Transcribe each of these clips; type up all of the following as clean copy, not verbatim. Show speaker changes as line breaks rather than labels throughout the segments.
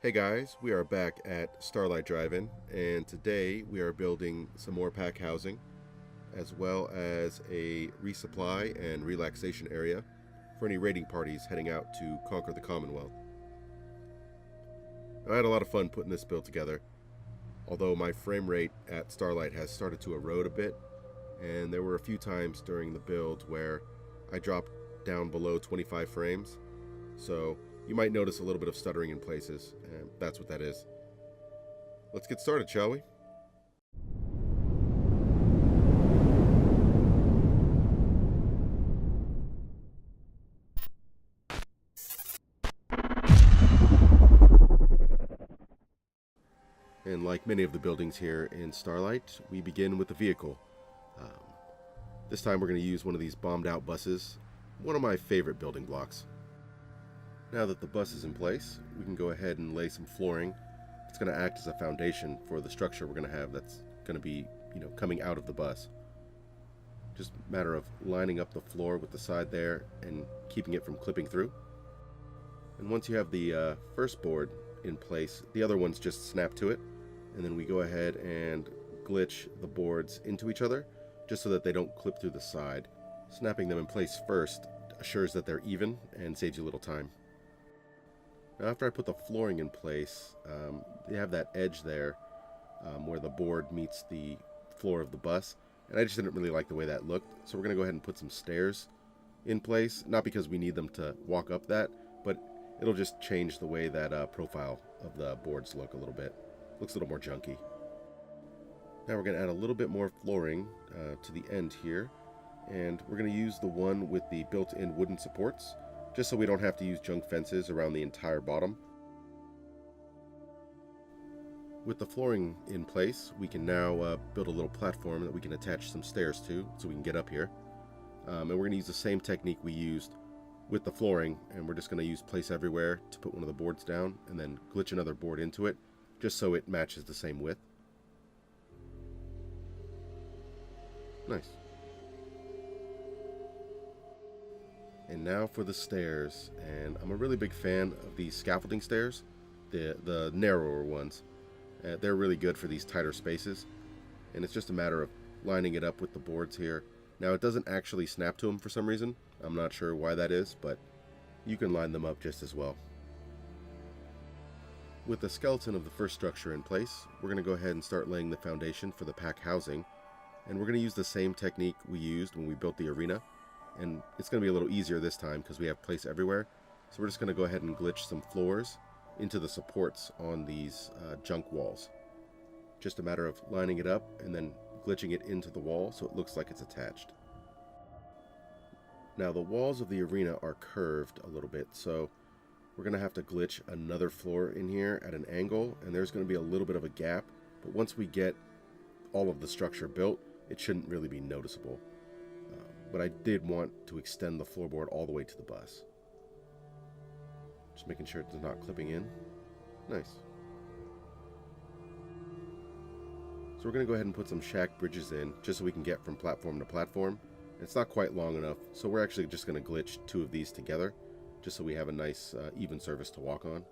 Hey guys, we are back at Starlight Drive-In, and today we are building some more pack housing, as well as a resupply and relaxation area for any raiding parties heading out to conquer the Commonwealth. I had a lot of fun putting this build together, although my frame rate at Starlight has started to erode a bit, and there were a few times during the build where I dropped down below 25 frames, so you might notice a little bit of stuttering in places, and that's what that is. Let's get started, shall we? And like many of the buildings here in Starlight, we begin with the vehicle. Um, this time we're going to use one of these bombed out buses, one of my favorite building blocks. Now that the bus is in place, we can go ahead and lay some flooring. It's going to act as a foundation for the structure we're going to have that's going to be, coming out of the bus. Just a matter of lining up the floor with the side there and keeping it from clipping through. And once you have the first board in place, the other ones just snap to it, and then we go ahead and glitch the boards into each other just so that they don't clip through the side. Snapping them in place first assures that they're even and saves you a little time. Now, after I put the flooring in place, you have that edge there where the board meets the floor of the bus, and I just didn't really like the way that looked, so we're going to go ahead and put some stairs in place, not because we need them to walk up that, but it'll just change the way that profile of the boards look a little bit. Looks a little more junky. Now we're going to add a little bit more flooring to the end here, and we're going to use the one with the built-in wooden supports, just so we don't have to use junk fences around the entire bottom. With the flooring in place, we can now build a little platform that we can attach some stairs to so we can get up here. And we're going to use the same technique we used with the flooring, and we're just going to use place everywhere to put one of the boards down and then glitch another board into it just so it matches the same width. Nice. And now for the stairs, and I'm a really big fan of these scaffolding stairs, the narrower ones. They're really good for these tighter spaces, and it's just a matter of lining it up with the boards here. Now it doesn't actually snap to them for some reason. I'm not sure why that is, but you can line them up just as well. With the skeleton of the first structure in place, we're going to go ahead and start laying the foundation for the pack housing, and we're going to use the same technique we used when we built the arena. And it's going to be a little easier this time because we have place everywhere. So we're just going to go ahead and glitch some floors into the supports on these junk walls. Just a matter of lining it up and then glitching it into the wall so it looks like it's attached. Now the walls of the arena are curved a little bit, so we're going to have to glitch another floor in here at an angle, and there's going to be a little bit of a gap, but once we get all of the structure built, it shouldn't really be noticeable. But I did want to extend the floorboard all the way to the bus. Just making sure it's not clipping in. Nice. So we're going to go ahead and put some shack bridges in, just so we can get from platform to platform. It's not quite long enough, so we're actually just going to glitch two of these together, just so we have a nice even surface to walk on.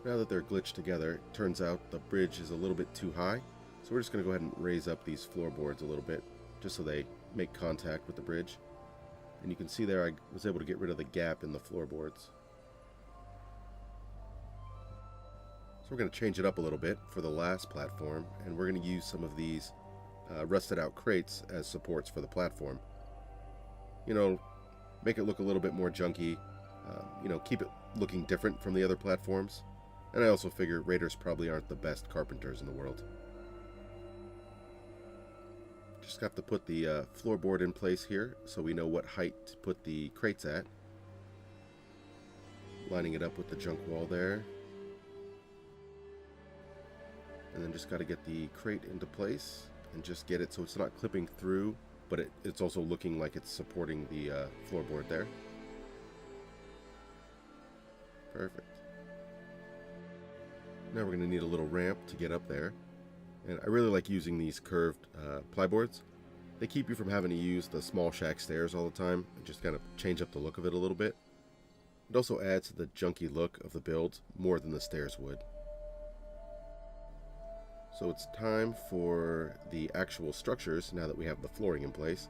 Now that they're glitched together, it turns out the bridge is a little bit too high. So we're just going to go ahead and raise up these floorboards a little bit, just so they make contact with the bridge. And you can see there I was able to get rid of the gap in the floorboards. So we're going to change it up a little bit for the last platform, and we're going to use some of these rusted out crates as supports for the platform. Make it look a little bit more junky, keep it looking different from the other platforms. And I also figure raiders probably aren't the best carpenters in the world. Just have to put the floorboard in place here so we know what height to put the crates at. Lining it up with the junk wall there. And then just got to get the crate into place and just get it so it's not clipping through, but it's also looking like it's supporting the floorboard there. Perfect. Now we're going to need a little ramp to get up there. And I really like using these curved plyboards. They keep you from having to use the small shack stairs all the time and just kind of change up the look of it a little bit. It also adds to the junky look of the build more than the stairs would. So it's time for the actual structures now that we have the flooring in place.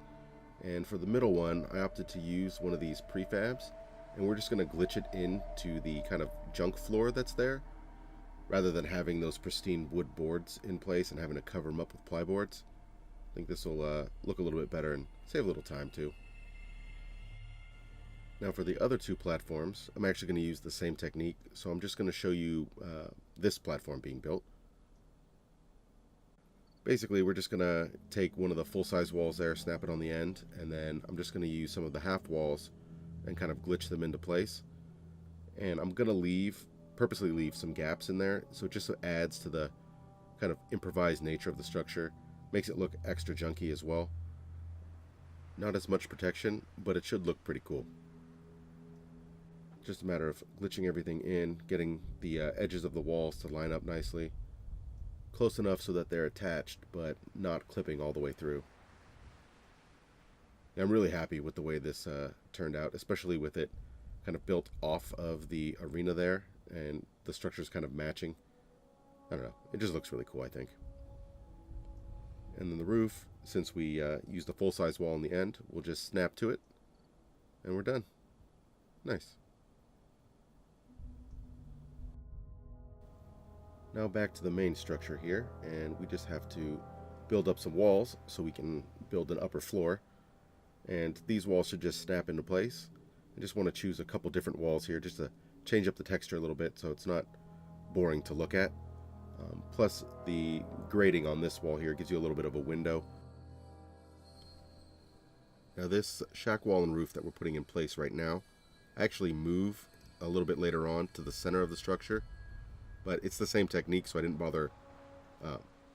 And for the middle one, I opted to use one of these prefabs, and we're just going to glitch it into the kind of junk floor that's there, rather than having those pristine wood boards in place and having to cover them up with plyboards. I think this will look a little bit better and save a little time too. Now for the other two platforms, I'm actually going to use the same technique, so I'm just going to show you this platform being built. Basically, we're just going to take one of the full-size walls there, snap it on the end, and then I'm just going to use some of the half walls and kind of glitch them into place. And I'm going to purposely leave some gaps in there, so it just adds to the kind of improvised nature of the structure, makes it look extra junky as well. Not as much protection, but it should look pretty cool. Just a matter of glitching everything in, getting the edges of the walls to line up nicely, close enough so that they're attached, but not clipping all the way through. And I'm really happy with the way this turned out, especially with it kind of built off of the arena there, and the structure's kind of matching. I don't know, it just looks really cool, I think. And then the roof, since we used the full-size wall in the end, we'll just snap to it, and we're done. Nice. Now back to the main structure here, and we just have to build up some walls so we can build an upper floor. And these walls should just snap into place. I just want to choose a couple different walls here just to change up the texture a little bit so it's not boring to look at. Plus the grading on this wall here gives you a little bit of a window. Now this shack wall and roof that we're putting in place right now, I actually move a little bit later on to the center of the structure. But it's the same technique, so I didn't bother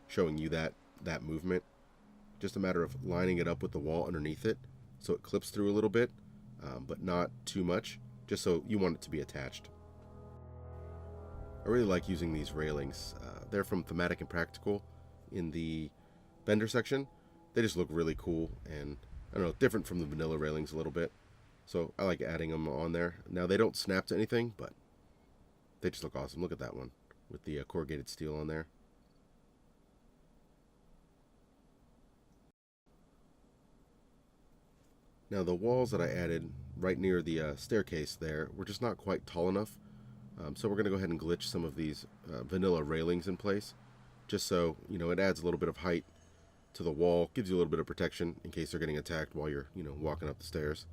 showing you that movement. Just a matter of lining it up with the wall underneath it, so it clips through a little bit, but not too much, just so you want it to be attached. I really like using these railings. They're from Thematic and Practical in the Bender section. They just look really cool, and I don't know, different from the vanilla railings a little bit. So I like adding them on there. Now they don't snap to anything, but they just look awesome. Look at that one with the corrugated steel on there. Now the walls that I added right near the staircase there were just not quite tall enough. So we're going to go ahead and glitch some of these vanilla railings in place, just so, you know, it adds a little bit of height to the wall, gives you a little bit of protection in case they're getting attacked while you're, you know, walking up the stairs.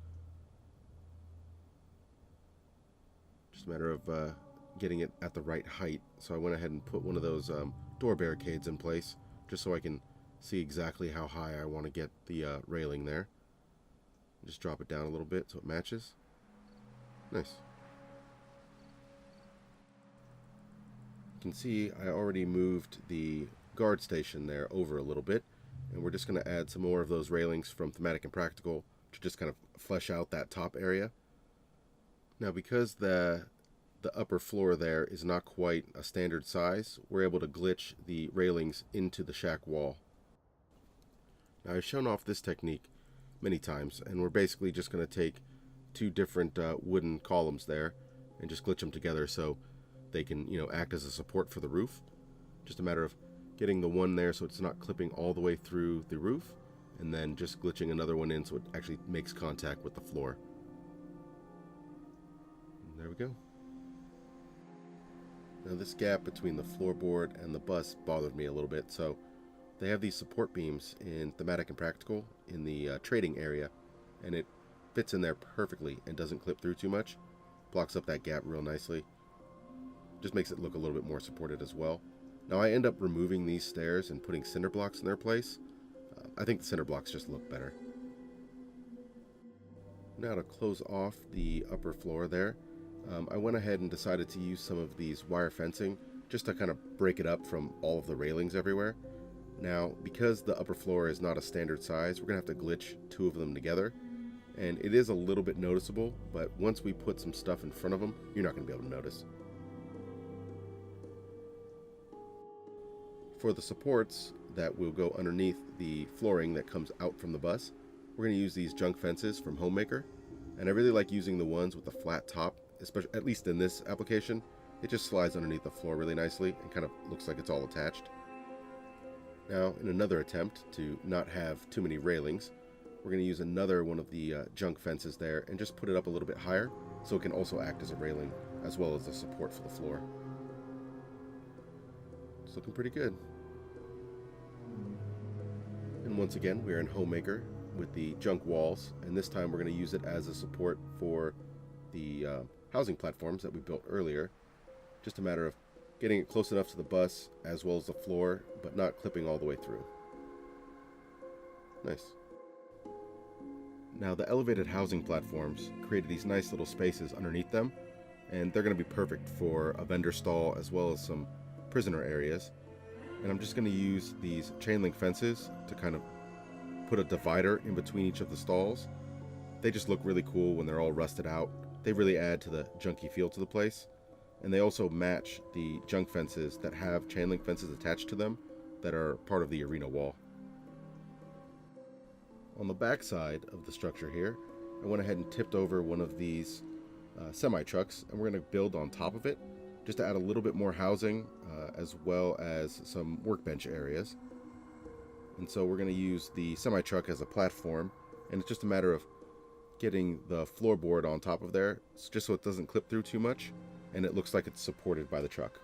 Just a matter of getting it at the right height. So I went ahead and put one of those door barricades in place, just so I can see exactly how high I want to get the railing there. Just drop it down a little bit so it matches. Nice. You can see I already moved the guard station there over a little bit, and we're just going to add some more of those railings from Thematic and Practical to just kind of flesh out that top area. Now because the upper floor there is not quite a standard size, we're able to glitch the railings into the shack wall. Now I've shown off this technique many times, and we're basically just going to take two different wooden columns there and just glitch them together so they can, you know, act as a support for the roof. Just a matter of getting the one there so it's not clipping all the way through the roof, and then just glitching another one in so it actually makes contact with the floor. And there we go. Now this gap between the floorboard and the bus bothered me a little bit, so they have these support beams in Thematic and Practical in the trading area, and it fits in there perfectly and doesn't clip through too much. Blocks up that gap real nicely. Just makes it look a little bit more supported as well. Now I end up removing these stairs and putting cinder blocks in their place. I think the cinder blocks just look better. Now to close off the upper floor there, I went ahead and decided to use some of these wire fencing just to kind of break it up from all of the railings everywhere. Now, because the upper floor is not a standard size, we're going to have to glitch two of them together. And it is a little bit noticeable, but once we put some stuff in front of them, you're not going to be able to notice. For the supports that will go underneath the flooring that comes out from the bus, we're going to use these junk fences from Homemaker. And I really like using the ones with the flat top, especially at least in this application, it just slides underneath the floor really nicely and kind of looks like it's all attached. Now, in another attempt to not have too many railings, we're going to use another one of the junk fences there and just put it up a little bit higher so it can also act as a railing as well as a support for the floor. It's looking pretty good. And once again, we are in Homemaker with the junk walls, and this time we're going to use it as a support for the housing platforms that we built earlier. Just a matter of getting it close enough to the bus as well as the floor, but not clipping all the way through. Nice. Now, the elevated housing platforms created these nice little spaces underneath them, and they're going to be perfect for a vendor stall as well as some prisoner areas. And I'm just going to use these chain link fences to kind of put a divider in between each of the stalls. They just look really cool when they're all rusted out. They really add to the junky feel to the place. And they also match the junk fences that have chain link fences attached to them that are part of the arena wall. On the back side of the structure here, I went ahead and tipped over one of these semi-trucks, and we're going to build on top of it just to add a little bit more housing as well as some workbench areas. And so we're going to use the semi-truck as a platform, and it's just a matter of getting the floorboard on top of there just so it doesn't clip through too much and it looks like it's supported by the truck.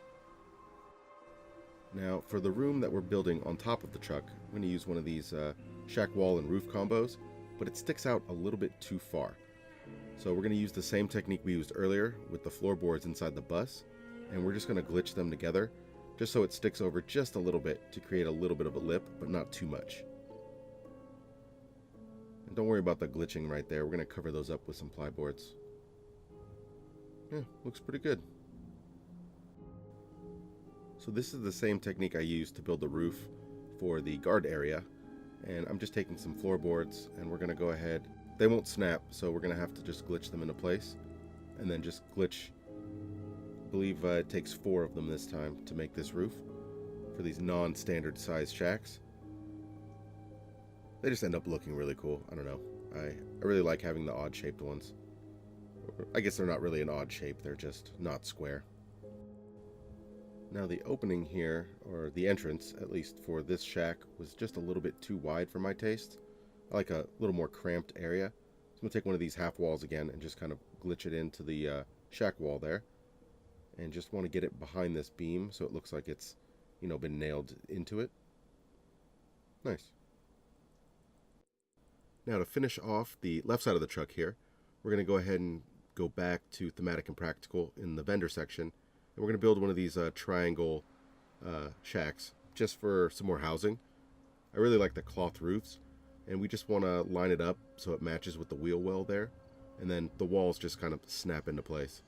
Now, for the room that we're building on top of the truck, I'm going to use one of these shack wall and roof combos, but it sticks out a little bit too far. So we're going to use the same technique we used earlier with the floorboards inside the bus, and we're just going to glitch them together just so it sticks over just a little bit to create a little bit of a lip, but not too much. And don't worry about the glitching right there. We're going to cover those up with some plyboards. Yeah, looks pretty good. So this is the same technique I used to build the roof for the guard area, and I'm just taking some floorboards and we're going to go ahead. They won't snap, so we're going to have to just glitch them into place and then just glitch. I believe it takes 4 of them this time to make this roof for these non-standard size shacks. They just end up looking really cool. I don't know. I really like having the odd shaped ones. I guess they're not really an odd shape, they're just not square. Now the opening here, or the entrance, at least for this shack, was just a little bit too wide for my taste. I like a little more cramped area. So I'm going to take one of these half walls again and just kind of glitch it into the shack wall there. And just want to get it behind this beam so it looks like it's, you know, been nailed into it. Nice. Now to finish off the left side of the truck here, we're going to go ahead and go back to Thematic and Practical in the vendor section. And we're going to build one of these triangle shacks just for some more housing. I really like the cloth roofs, and we just want to line it up so it matches with the wheel well there, and then the walls just kind of snap into place.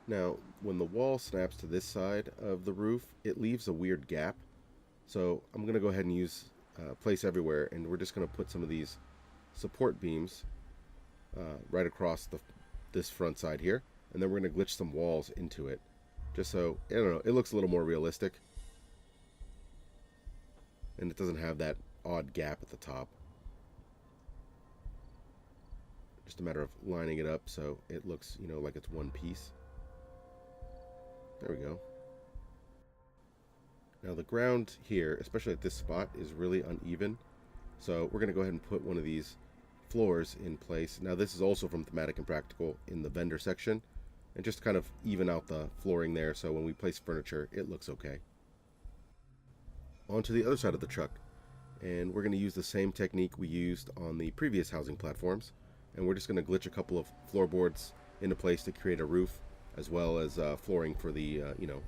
Now, when the wall snaps to this side of the roof, it leaves a weird gap. So I'm going to go ahead and use Place Everywhere, and we're just going to put some of these support beams right across this front side here, and then we're going to glitch some walls into it, just so, I don't know, it looks a little more realistic, and it doesn't have that odd gap at the top. Just a matter of lining it up so it looks, you know, like it's one piece. There we go. Now the ground here, especially at this spot, is really uneven, so we're going to go ahead and put one of these floors in place. Now this is also from Thematic and Practical in the vendor section, and just kind of even out the flooring there so when we place furniture it looks okay. On to the other side of the truck, and we're going to use the same technique we used on the previous housing platforms, and we're just going to glitch a couple of floorboards into place to create a roof as well as flooring for the you know,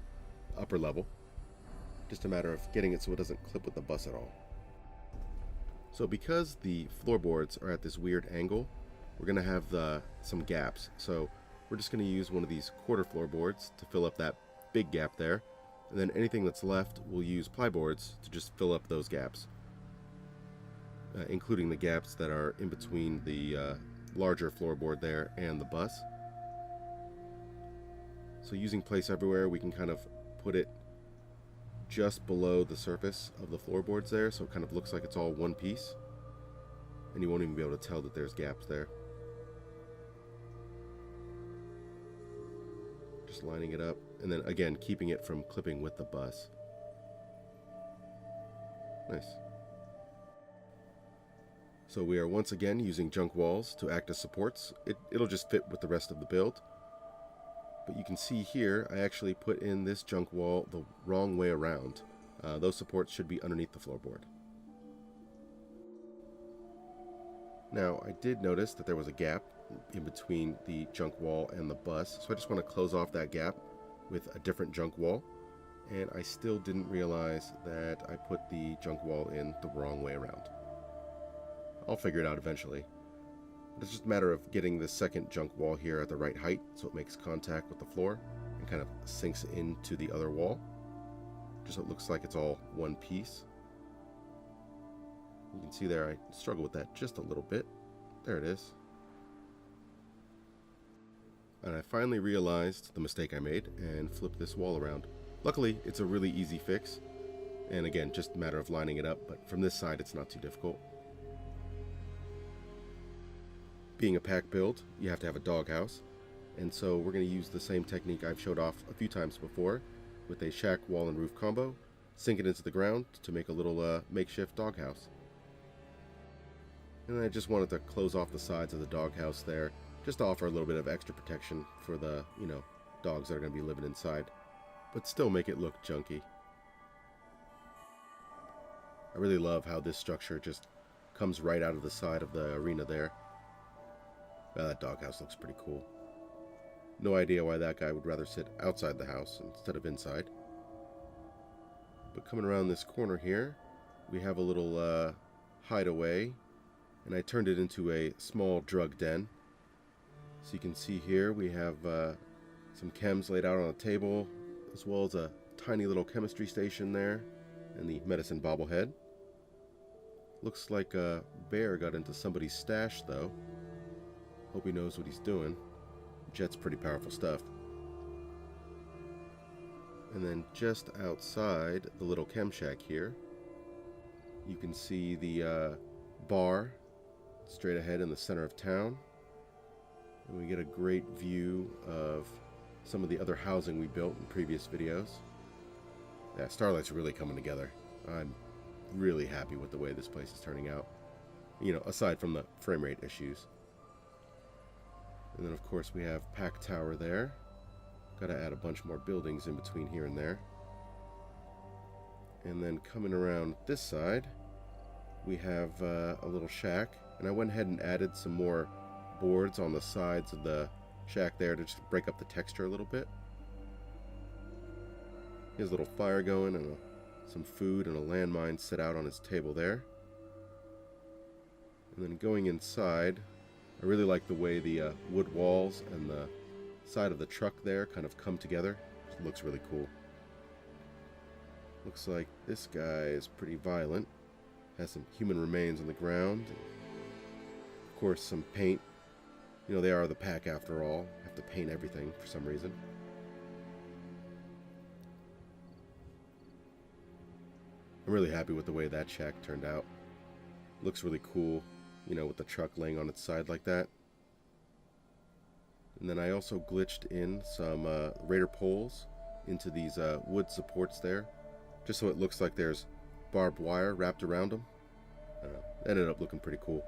upper level. Just a matter of getting it so it doesn't clip with the bus at all. So because the floorboards are at this weird angle, we're going to have some gaps. So we're just going to use one of these quarter floorboards to fill up that big gap there. And then anything that's left, we'll use plyboards to just fill up those gaps. Including the gaps that are in between the larger floorboard there and the bus. So using Place Everywhere, we can kind of put it just below the surface of the floorboards there, so it kind of looks like it's all one piece. and you won't even be able to tell that there's gaps there. Just lining it up, and then again keeping it from clipping with the bus. Nice. So we are once again using junk walls to act as supports. It'll just fit with the rest of the build. But you can see here, I actually put in this junk wall the wrong way around. Those supports should be underneath the floorboard. Now, I did notice that there was a gap in between the junk wall and the bus, so I just want to close off that gap with a different junk wall. And I still didn't realize that I put the junk wall in the wrong way around. I'll figure it out eventually. It's just a matter of getting the second junk wall here at the right height so it makes contact with the floor and kind of sinks into the other wall, just so it looks like it's all one piece. You can see there I struggle with that just a little bit. There it is. And I finally realized the mistake I made and flipped this wall around. Luckily, it's a really easy fix, and again, just a matter of lining it up, but from this side it's not too difficult. Being a pack build, you have to have a doghouse, and so we're going to use the same technique I've showed off a few times before with a shack, wall, and roof combo, sink it into the ground to make a little makeshift doghouse. And I just wanted to close off the sides of the doghouse there, just to offer a little bit of extra protection for the, dogs that are going to be living inside, but still make it look junky. I really love how this structure just comes right out of the side of the arena there. That doghouse looks pretty cool. No idea why that guy would rather sit outside the house instead of inside. But coming around this corner here, we have a little hideaway, and I turned it into a small drug den. So you can see here we have some chems laid out on a table, as well as a tiny little chemistry station there, and the medicine bobblehead. Looks like a bear got into somebody's stash though. Hope he knows what he's doing. Jet's pretty powerful stuff. And then just outside the little chem shack here, you can see the bar straight ahead in the center of town. And we get a great view of some of the other housing we built in previous videos. Yeah, Starlight's really coming together. I'm really happy with the way this place is turning out. Aside from the frame rate issues. And then of course we have Pack Tower there. Gotta add a bunch more buildings in between here and there. And then coming around this side, we have a little shack. And I went ahead and added some more boards on the sides of the shack there to just break up the texture a little bit. He has a little fire going and some food and a landmine set out on his table there. And then going inside, I really like the way the wood walls and the side of the truck there kind of come together. It looks really cool. Looks like this guy is pretty violent. Has some human remains on the ground. Of course, some paint. They are the pack after all. Have to paint everything for some reason. I'm really happy with the way that shack turned out. Looks really cool. With the truck laying on its side like that. And then I also glitched in some Raider poles into these wood supports there, just so it looks like there's barbed wire wrapped around them. Ended up looking pretty cool.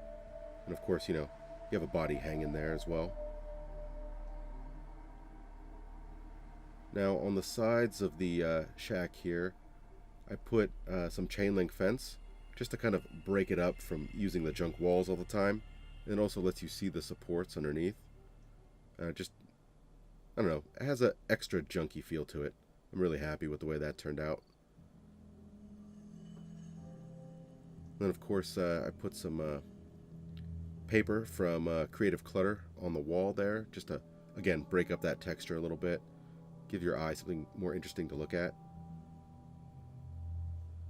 And of course, you have a body hanging there as well. Now on the sides of the shack here, I put some chain link fence, just to kind of break it up from using the junk walls all the time. And it also lets you see the supports underneath. I don't know, it has an extra junky feel to it. I'm really happy with the way that turned out. Then of course I put some paper from Creative Clutter on the wall there, just to, again, break up that texture a little bit. Give your eye something more interesting to look at.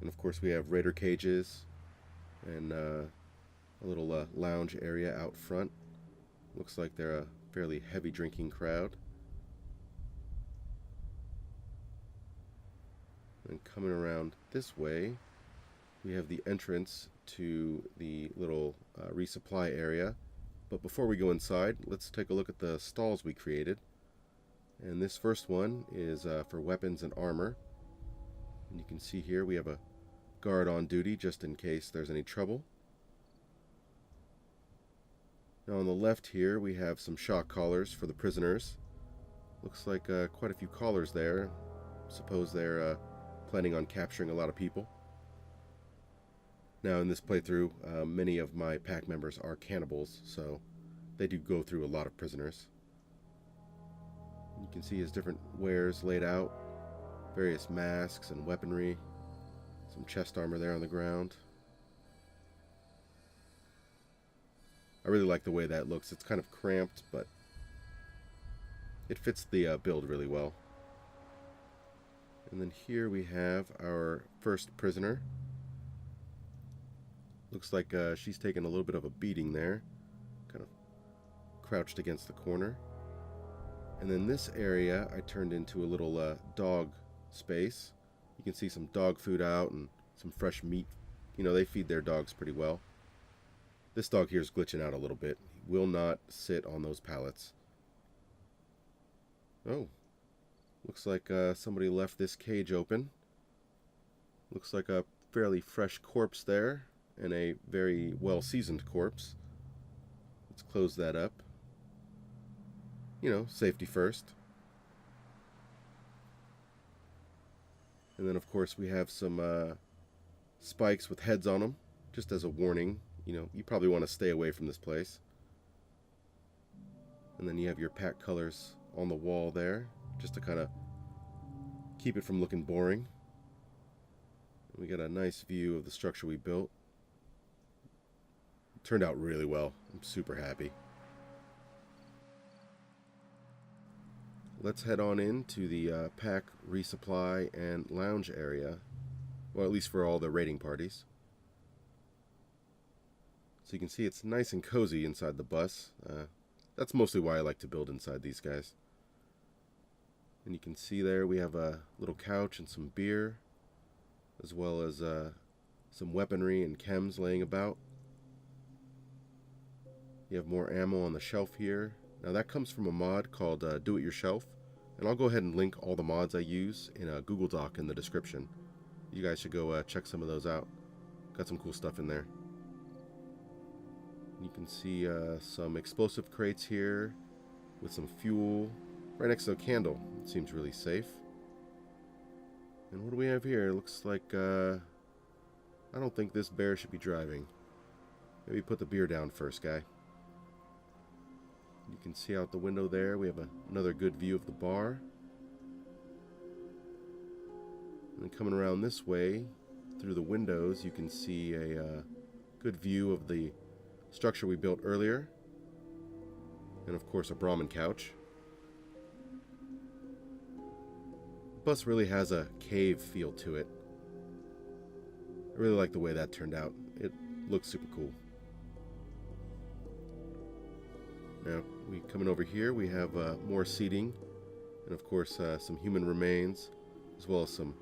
And of course we have Raider cages and a little lounge area out front. Looks like they're a fairly heavy drinking crowd. And coming around this way, we have the entrance to the little resupply area. But before we go inside, let's take a look at the stalls we created. And this first one is for weapons and armor. And you can see here we have a guard on duty just in case there's any trouble. Now on the left here we have some shock collars for the prisoners. Looks like quite a few collars there. Suppose they're planning on capturing a lot of people. Now in this playthrough, many of my pack members are cannibals, so they do go through a lot of prisoners. You can see his different wares laid out, various masks and weaponry, some chest armor there on the ground. I really like the way that looks. It's kind of cramped, but it fits the build really well. And then here we have our first prisoner. Looks like she's taken a little bit of a beating there, kind of crouched against the corner. And then this area I turned into a little dog space. You can see some dog food out and some fresh meat. You know, they feed their dogs pretty well. This dog here is glitching out a little bit. He will not sit on those pallets. Oh, looks like somebody left this cage open. Looks like a fairly fresh corpse there, and a very well-seasoned corpse. Let's close that up. You know, safety first. And then of course we have some spikes with heads on them, just as a warning. You know, you probably want to stay away from this place. And then you have your pack colors on the wall there, just to kind of keep it from looking boring. We got a nice view of the structure we built. It turned out really well. I'm super happy. Let's head on into the pack resupply and lounge area. Well, at least for all the raiding parties. So you can see it's nice and cozy inside the bus. That's mostly why I like to build inside these guys. And you can see there we have a little couch and some beer, as well as some weaponry and chems laying about. You have more ammo on the shelf here. Now that comes from a mod called Do It Yourself, and I'll go ahead and link all the mods I use in a Google Doc in the description. You guys should go check some of those out. Got some cool stuff in there. You can see some explosive crates here with some fuel right next to a candle. It seems really safe. And what do we have here? It looks like I don't think this bear should be driving. Maybe put the beer down first, guy. You can see out the window there we have another good view of the bar. And then coming around this way through the windows you can see a good view of the structure we built earlier, and of course a Brahmin couch. The bus really has a cave feel to it. I really like the way that turned out. It looks super cool. Now, coming over here, we have more seating, and of course some human remains, as well as some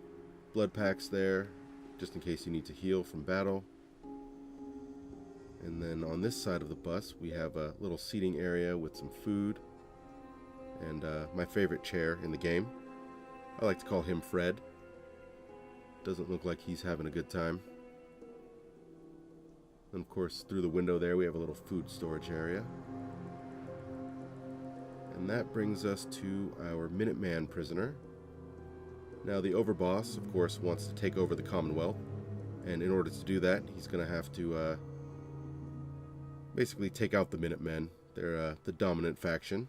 blood packs there, just in case you need to heal from battle. And then on this side of the bus, we have a little seating area with some food, and my favorite chair in the game. I like to call him Fred. Doesn't look like he's having a good time. And of course, through the window there, we have a little food storage area. And that brings us to our Minuteman prisoner. Now the overboss, of course, wants to take over the Commonwealth, and in order to do that, he's going to have to basically take out the Minutemen. They're the dominant faction.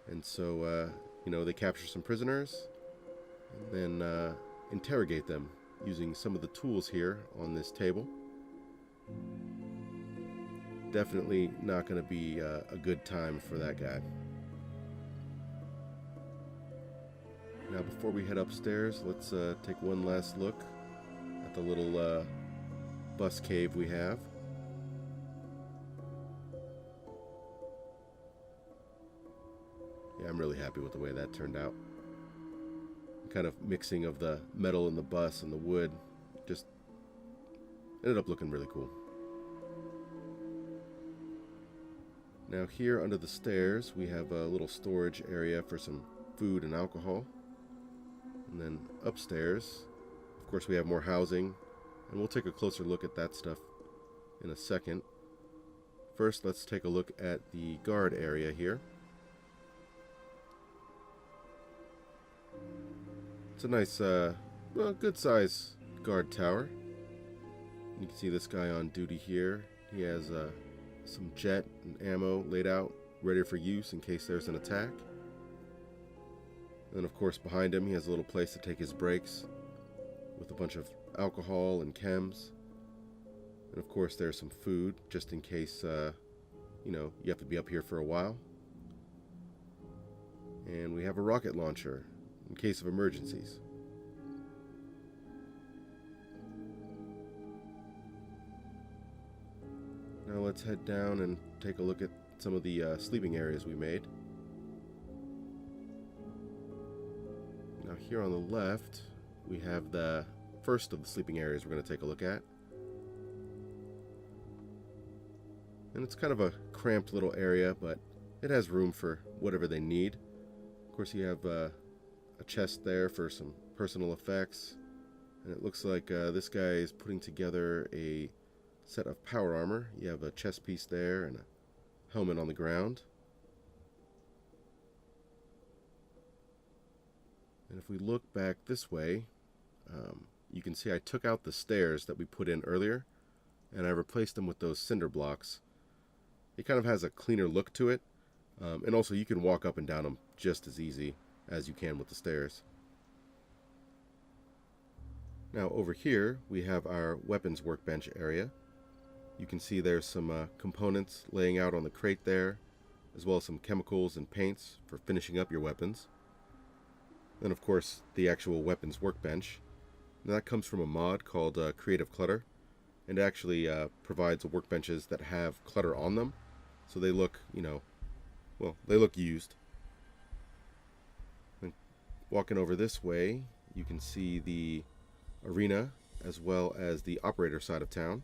And so, you know, they capture some prisoners, and then interrogate them using some of the tools here on this table. Definitely not going to be a good time for that guy. Now before we head upstairs, let's take one last look at the little bus cave we have. Yeah, I'm really happy with the way that turned out. Kind of mixing of the metal in the bus and the wood just Ended up looking really cool. Now here under the stairs we have a little storage area for some food and alcohol. And then upstairs, of course, we have more housing, and we'll take a closer look at that stuff in a second. First, let's take a look at the guard area here. It's a nice, well, good size guard tower. You can see this guy on duty here. He has some jet and ammo laid out, ready for use in case there's an attack. And of course behind him he has a little place to take his breaks with a bunch of alcohol and chems. And of course there's some food just in case, you know, you have to be up here for a while. And we have a rocket launcher in case of emergencies. Now let's head down and take a look at some of the sleeping areas we made. Now here on the left, we have the first of the sleeping areas we're going to take a look at. And it's kind of a cramped little area, but it has room for whatever they need. Of course, you have a chest there for some personal effects. And it looks like this guy is putting together a set of power armor. You have a chest piece there and a helmet on the ground. And if we look back this way, you can see I took out the stairs that we put in earlier and I replaced them with those cinder blocks. It kind of has a cleaner look to it, and also you can walk up and down them just as easy as you can with the stairs. Now over here we have our weapons workbench area. You can see there's some components laying out on the crate there, as well as some chemicals and paints for finishing up your weapons. Then of course the actual weapons workbench. Now, that comes from a mod called Creative Clutter, and it actually provides workbenches that have clutter on them, so they look, you know, well, they look used. And walking over this way, you can see the arena as well as the operator side of town.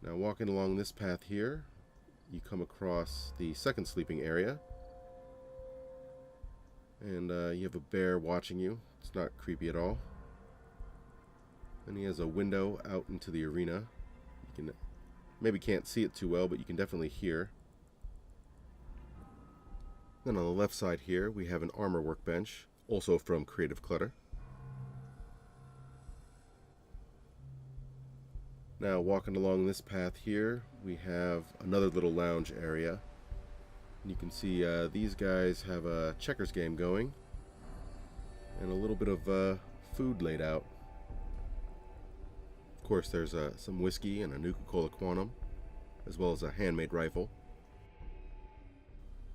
Now walking along this path here, you come across the second sleeping area, and you have a bear watching you. It's not creepy at all. And he has a window out into the arena. You can maybe can't see it too well, but you can definitely hear. Then on the left side here we have an armor workbench, also from Creative Clutter. Now walking along this path here, we have another little lounge area. You can see these guys have a checkers game going, and a little bit of food laid out. Of course there's some whiskey and a Nuka-Cola Quantum, as well as a handmade rifle.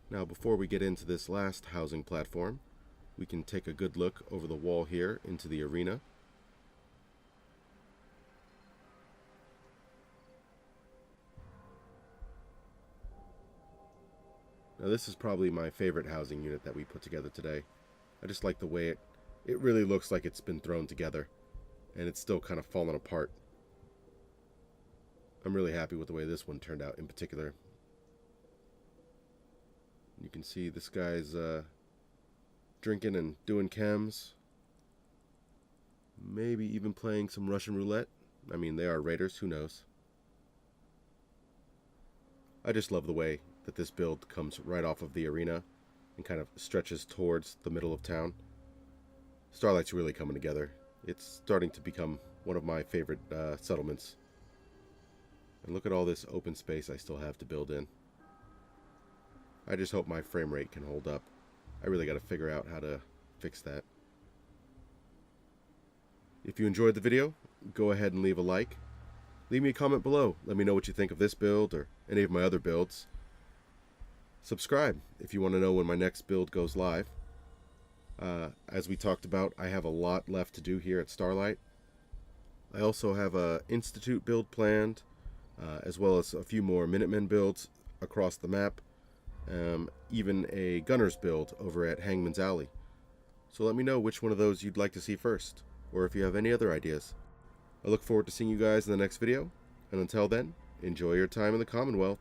Now before we get into this last housing platform, we can take a good look over the wall here into the arena. Now this is probably my favorite housing unit that we put together today. I just like the way it really looks like it's been thrown together, and it's still kind of falling apart. I'm really happy with the way this one turned out in particular. You can see this guy's drinking and doing chems. Maybe even playing some Russian roulette. I mean, they are raiders, who knows. I just love the way that this build comes right off of the arena and kind of stretches towards the middle of town. Starlight's really coming together. It's starting to become one of my favorite settlements. And look at all this open space I still have to build in. I just hope my frame rate can hold up. I really got to figure out how to fix that. If you enjoyed the video, go ahead and leave a like. Leave me a comment below. Let me know what you think of this build or any of my other builds. Subscribe if you want to know when my next build goes live. As we talked about, I have a lot left to do here at Starlight. I also have a Institute build planned, as well as a few more Minutemen builds across the map, even a Gunner's build over at Hangman's Alley. So let me know which one of those you'd like to see first, or if you have any other ideas. I look forward to seeing you guys in the next video, and until then, enjoy your time in the Commonwealth.